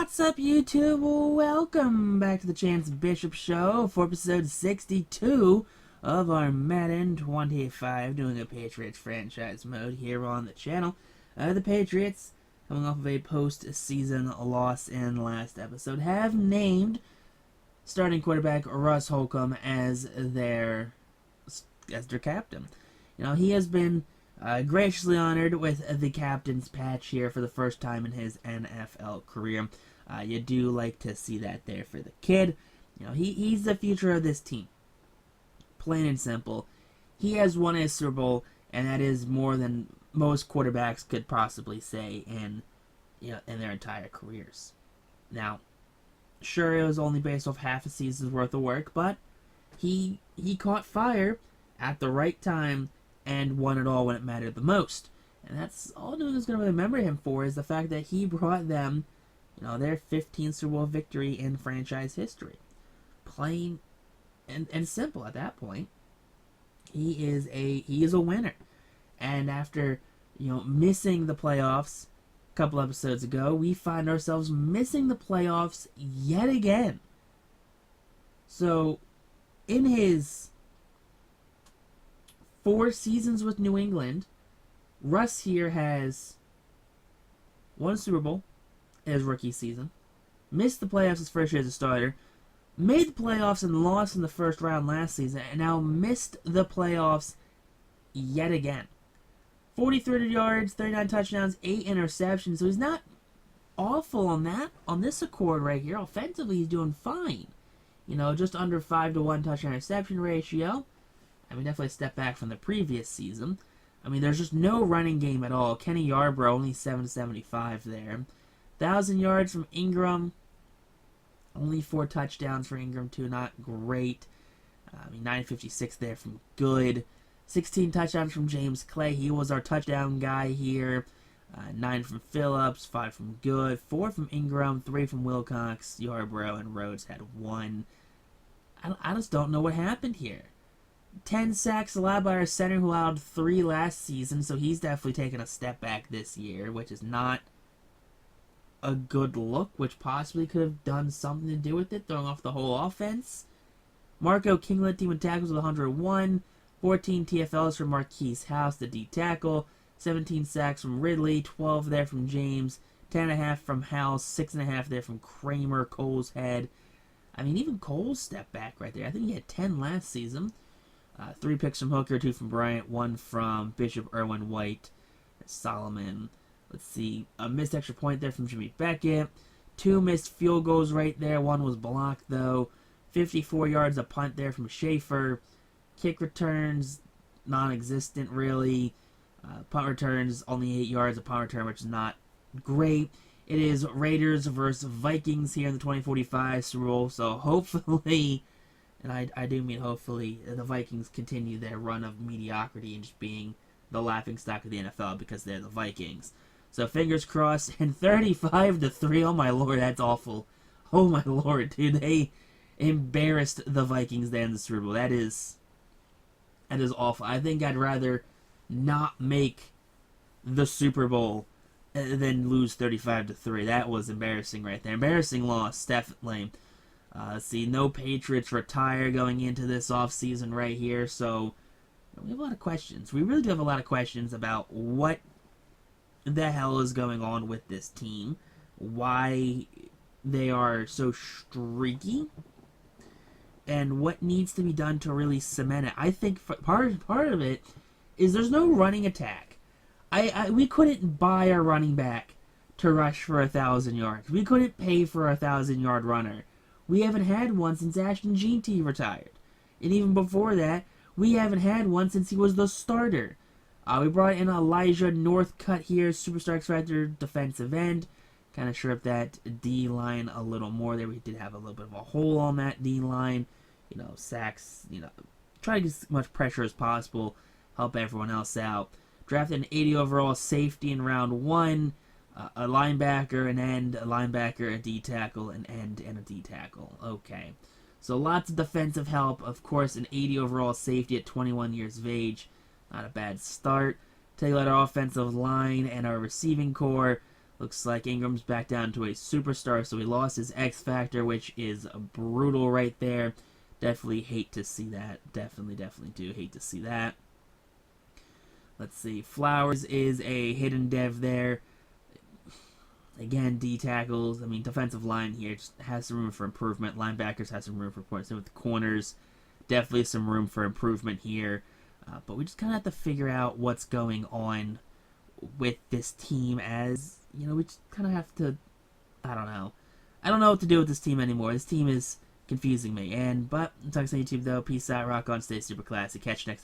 What's up, YouTube? Welcome back to the Chance Bishop Show for episode 62 of our Madden 25, doing a Patriots franchise mode here on the channel. The Patriots, coming off of a post-season loss in last episode, have named starting quarterback Russ Holcomb as their captain. You know, he has been graciously honored with the captain's patch here for the first time in his NFL career. You do like to see that there for the kid. You know, he's the future of this team. Plain and simple. He has won a Super Bowl, and that is more than most quarterbacks could possibly say in their entire careers. Now, sure, it was only based off half a season's worth of work, but he caught fire at the right time and won it all when it mattered the most. And that's all New England's going to remember him for, is the fact that he brought them, their 15th Super Bowl victory in franchise history. Plain and simple at that point. He is a winner. And after, missing the playoffs a couple episodes ago, we find ourselves missing the playoffs yet again. So, in his 4 seasons with New England, Russ here has won a Super Bowl in his rookie season, missed the playoffs his first year as a starter, made the playoffs and lost in the first round last season, and now missed the playoffs yet again. 4,300 yards, 39 touchdowns, 8 interceptions, so he's not awful on this accord right here. Offensively, he's doing fine. Just under 5-to-1 touchdown interception ratio. Definitely a step back from the previous season. There's just no running game at all. Kenny Yarbrough, only 775 there. 1,000 yards from Ingram. Only 4 touchdowns for Ingram, too. Not great. 956 there from Good. 16 touchdowns from James Clay. He was our touchdown guy here. 9 from Phillips, 5 from Good, 4 from Ingram, 3 from Wilcox. Yarbrough and Rhodes had 1. I just don't know what happened here. 10 sacks allowed by our center, who allowed 3 last season, so he's definitely taken a step back this year, which is not a good look, which possibly could have done something to do with it, throwing off the whole offense. Marco King led team in tackles with 101, 14 TFLs from Marquise House, the D tackle, 17 sacks from Ridley, 12 there from James, 10.5 from House, 6.5 there from Kramer, Cole's head. Even Cole's stepped back right there. I think he had 10 last season. 3 picks from Hooker, 2 from Bryant, 1 from Bishop, Irwin, White, Solomon. Let's see, a missed extra point there from Jimmy Beckett. 2 missed field goals right there. 1 was blocked, though. 54 yards a punt there from Schaefer. Kick returns, non-existent, really. Punt returns, only 8 yards a punt return, which is not great. It is Raiders versus Vikings here in the 2045 Super Bowl, so hopefully, and I do mean hopefully, the Vikings continue their run of mediocrity and just being the laughingstock of the NFL because they're the Vikings. So fingers crossed, and 35-3, oh my lord, that's awful. Oh my lord, dude, they embarrassed the Vikings there in the Super Bowl. That is awful. I think I'd rather not make the Super Bowl than lose 35-3. That was embarrassing right there. Embarrassing loss, definitely. Let's see, no Patriots retire going into this offseason right here, so we have a lot of questions. We really do have a lot of questions about what the hell is going on with this team, why they are so streaky, and what needs to be done to really cement it. I think part of it is there's no running attack. We couldn't buy a running back to rush for 1,000 yards. We couldn't pay for a 1,000-yard runner. We haven't had one since Ashton Jeanty retired. And even before that, we haven't had one since he was the starter. We brought in Elijah Northcutt here, superstar X-Factor defensive end. Kind of shore up that D-line a little more there. We did have a little bit of a hole on that D-line. Sacks, try to get as much pressure as possible. Help everyone else out. Drafted an 80 overall safety in round 1. A linebacker, an end, a linebacker, a D-tackle, an end, and a D-tackle. Okay. So lots of defensive help. Of course, an 80 overall safety at 21 years of age. Not a bad start. Take out our offensive line and our receiving core. Looks like Ingram's back down to a superstar, so he lost his X Factor, which is brutal right there. Definitely hate to see that. Definitely do hate to see that. Let's see. Flowers is a hidden dev there. Again, D tackles. I mean, defensive line here just has some room for improvement. Linebackers has some room for improvement. Same with the corners. Definitely some room for improvement here. But we just kind of have to figure out what's going on with this team, as, you know, we just kind of have to, I don't know. I don't know what to do with this team anymore. This team is confusing me. But, talk to YouTube though. Peace out, rock on, stay super classy. Catch you next time.